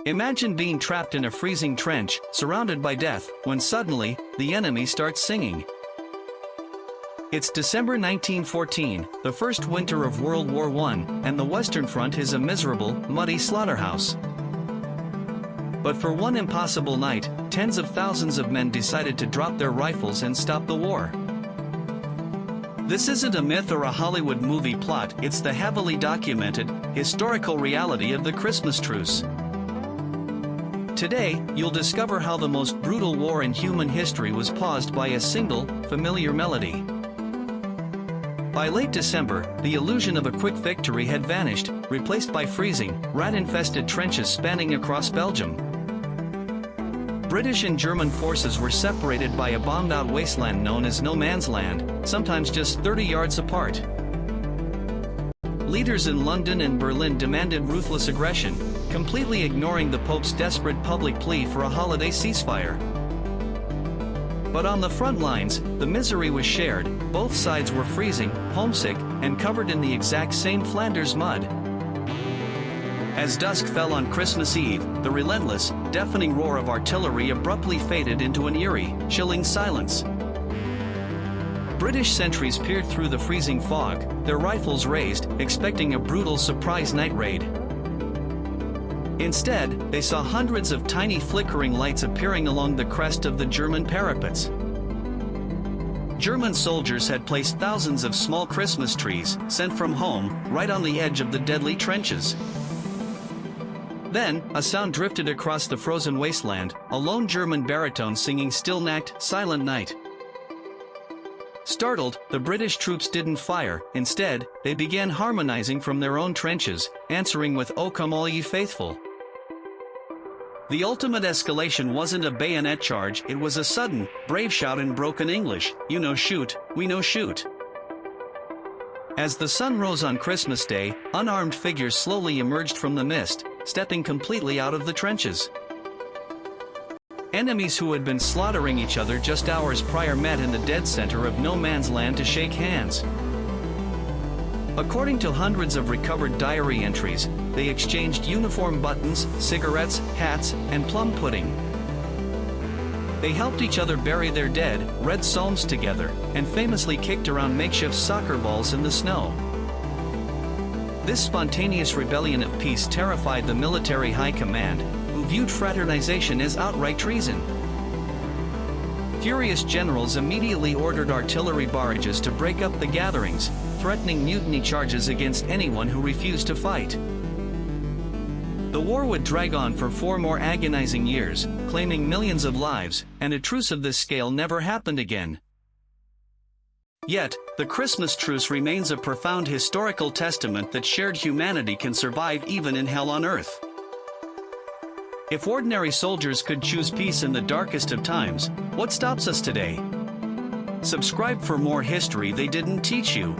Imagine being trapped in a freezing trench, surrounded by death, when suddenly, the enemy starts singing. It's December 1914, the first winter of World War I, and the Western Front is a miserable, muddy slaughterhouse. But for one impossible night, tens of thousands of men decided to drop their rifles and stop the war. This isn't a myth or a Hollywood movie plot, it's the heavily documented, historical reality of the Christmas Truce. Today, you'll discover how the most brutal war in human history was paused by a single, familiar melody. By late December, the illusion of a quick victory had vanished, replaced by freezing, rat-infested trenches spanning across Belgium. British and German forces were separated by a bombed-out wasteland known as no man's land, sometimes just 30 yards apart. Leaders in London and Berlin demanded ruthless aggression, completely ignoring the Pope's desperate public plea for a holiday ceasefire. But on the front lines, the misery was shared. Both sides were freezing, homesick, and covered in the exact same Flanders mud. As dusk fell on Christmas Eve, the relentless, deafening roar of artillery abruptly faded into an eerie, chilling silence. British sentries peered through the freezing fog, their rifles raised, expecting a brutal surprise night raid. Instead, they saw hundreds of tiny flickering lights appearing along the crest of the German parapets. German soldiers had placed thousands of small Christmas trees, sent from home, right on the edge of the deadly trenches. Then, a sound drifted across the frozen wasteland, a lone German baritone singing Still Nacht, Silent Night. Startled, the British troops didn't fire. Instead, they began harmonizing from their own trenches, answering with "O come all ye faithful." The ultimate escalation wasn't a bayonet charge, it was a sudden, brave shout in broken English, "You know shoot, we know shoot." As the sun rose on Christmas Day, unarmed figures slowly emerged from the mist, stepping completely out of the trenches. Enemies who had been slaughtering each other just hours prior met in the dead center of no man's land to shake hands. According to hundreds of recovered diary entries, they exchanged uniform buttons, cigarettes, hats, and plum pudding. They helped each other bury their dead, read psalms together, and famously kicked around makeshift soccer balls in the snow. This spontaneous rebellion of peace terrified the military high command, who viewed fraternization as outright treason. Furious generals immediately ordered artillery barrages to break up the gatherings, threatening mutiny charges against anyone who refused to fight. The war would drag on for 4 more agonizing years, claiming millions of lives, and a truce of this scale never happened again. Yet, the Christmas truce remains a profound historical testament that shared humanity can survive even in hell on earth. If ordinary soldiers could choose peace in the darkest of times, what stops us today? Subscribe for more history they didn't teach you.